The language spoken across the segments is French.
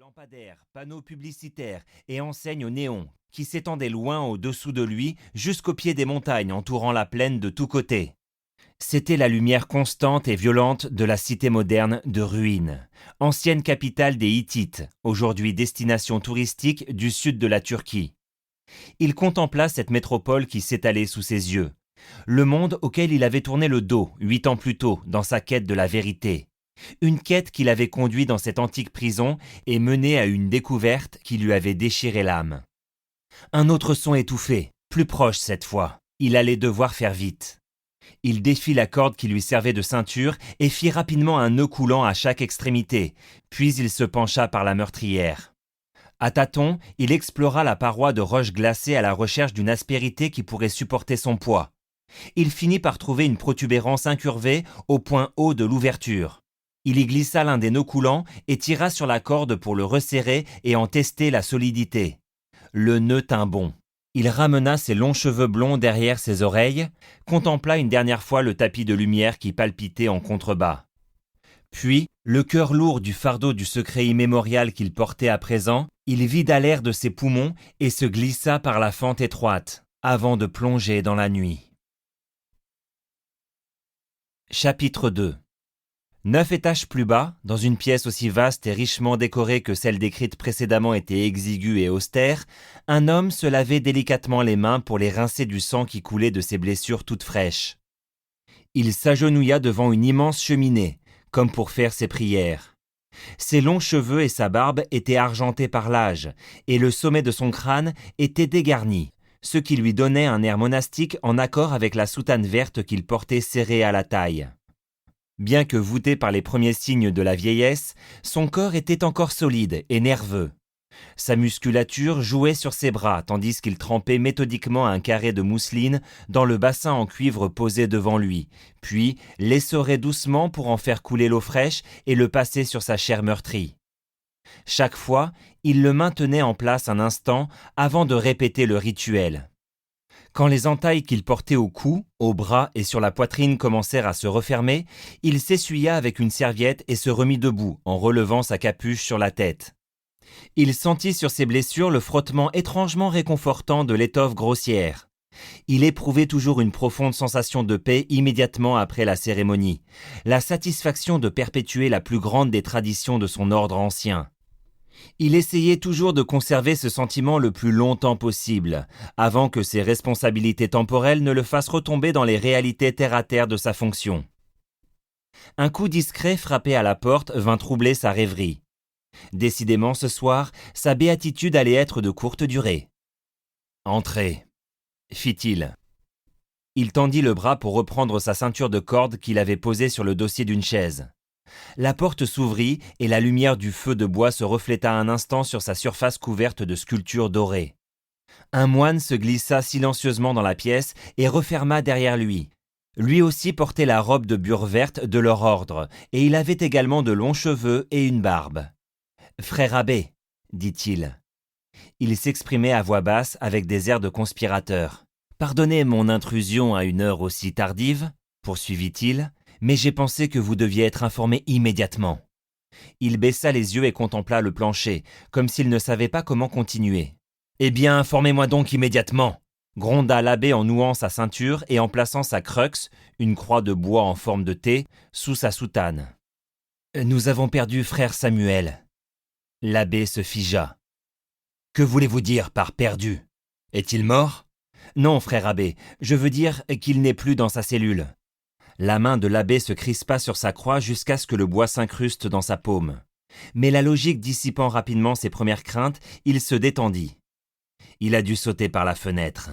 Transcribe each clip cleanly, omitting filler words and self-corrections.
Lampadaires, panneaux publicitaires et enseignes au néon qui s'étendaient loin au-dessous de lui jusqu'au pied des montagnes entourant la plaine de tous côtés. C'était la lumière constante et violente de la cité moderne de ruines, ancienne capitale des Hittites, aujourd'hui destination touristique du sud de la Turquie. Il contempla cette métropole qui s'étalait sous ses yeux, le monde auquel il avait tourné le dos 8 ans plus tôt dans sa quête de la vérité. Une quête qui l'avait conduit dans cette antique prison et mené à une découverte qui lui avait déchiré l'âme. Un autre son étouffé, plus proche cette fois. Il allait devoir faire vite. Il défit la corde qui lui servait de ceinture et fit rapidement un nœud coulant à chaque extrémité, puis il se pencha par la meurtrière. À tâtons, il explora la paroi de roches glacées à la recherche d'une aspérité qui pourrait supporter son poids. Il finit par trouver une protubérance incurvée au point haut de l'ouverture. Il y glissa l'un des nœuds coulants et tira sur la corde pour le resserrer et en tester la solidité. Le nœud tint bon. Il ramena ses longs cheveux blonds derrière ses oreilles, contempla une dernière fois le tapis de lumière qui palpitait en contrebas. Puis, le cœur lourd du fardeau du secret immémorial qu'il portait à présent, il vida l'air de ses poumons et se glissa par la fente étroite, avant de plonger dans la nuit. Chapitre 2. 9 étages plus bas, dans une pièce aussi vaste et richement décorée que celle décrite précédemment était exiguë et austère, un homme se lavait délicatement les mains pour les rincer du sang qui coulait de ses blessures toutes fraîches. Il s'agenouilla devant une immense cheminée, comme pour faire ses prières. Ses longs cheveux et sa barbe étaient argentés par l'âge, et le sommet de son crâne était dégarni, ce qui lui donnait un air monastique en accord avec la soutane verte qu'il portait serrée à la taille. Bien que voûté par les premiers signes de la vieillesse, son corps était encore solide et nerveux. Sa musculature jouait sur ses bras tandis qu'il trempait méthodiquement un carré de mousseline dans le bassin en cuivre posé devant lui, puis l'essorait doucement pour en faire couler l'eau fraîche et le passer sur sa chair meurtrie. Chaque fois, il le maintenait en place un instant avant de répéter le rituel. Quand les entailles qu'il portait au cou, au bras et sur la poitrine commencèrent à se refermer, il s'essuya avec une serviette et se remit debout en relevant sa capuche sur la tête. Il sentit sur ses blessures le frottement étrangement réconfortant de l'étoffe grossière. Il éprouvait toujours une profonde sensation de paix immédiatement après la cérémonie, la satisfaction de perpétuer la plus grande des traditions de son ordre ancien. Il essayait toujours de conserver ce sentiment le plus longtemps possible, avant que ses responsabilités temporelles ne le fassent retomber dans les réalités terre-à-terre de sa fonction. Un coup discret frappé à la porte vint troubler sa rêverie. Décidément ce soir, sa béatitude allait être de courte durée. « Entrez », fit-il. Il tendit le bras pour reprendre sa ceinture de corde qu'il avait posée sur le dossier d'une chaise. La porte s'ouvrit et la lumière du feu de bois se refléta un instant sur sa surface couverte de sculptures dorées. Un moine se glissa silencieusement dans la pièce et referma derrière lui. Lui aussi portait la robe de bure verte de leur ordre, et il avait également de longs cheveux et une barbe. « Frère abbé », dit-il. Il s'exprimait à voix basse avec des airs de conspirateur. « Pardonnez mon intrusion à une heure aussi tardive, » poursuivit-il, « mais j'ai pensé que vous deviez être informé immédiatement. » Il baissa les yeux et contempla le plancher, comme s'il ne savait pas comment continuer. « Eh bien, informez-moi donc immédiatement !» gronda l'abbé en nouant sa ceinture et en plaçant sa crux, une croix de bois en forme de T, sous sa soutane. « Nous avons perdu frère Samuel. » L'abbé se figea. « Que voulez-vous dire par perdu? Est-il mort? » ?»« Non, frère abbé, je veux dire qu'il n'est plus dans sa cellule. » La main de l'abbé se crispa sur sa croix jusqu'à ce que le bois s'incruste dans sa paume. Mais la logique dissipant rapidement ses premières craintes, il se détendit. « Il a dû sauter par la fenêtre, »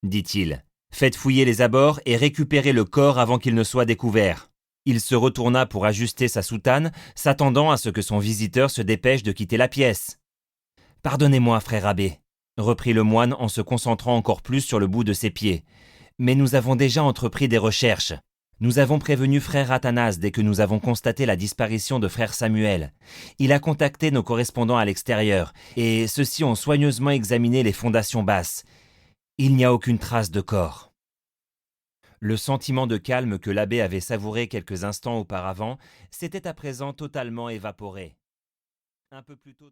dit-il. « Faites fouiller les abords et récupérez le corps avant qu'il ne soit découvert. » Il se retourna pour ajuster sa soutane, s'attendant à ce que son visiteur se dépêche de quitter la pièce. « Pardonnez-moi, frère abbé, » reprit le moine en se concentrant encore plus sur le bout de ses pieds. « Mais nous avons déjà entrepris des recherches. Nous avons prévenu frère Athanase dès que nous avons constaté la disparition de frère Samuel. Il a contacté nos correspondants à l'extérieur, et ceux-ci ont soigneusement examiné les fondations basses. Il n'y a aucune trace de corps. » Le sentiment de calme que l'abbé avait savouré quelques instants auparavant s'était à présent totalement évaporé. Un peu plus tôt dans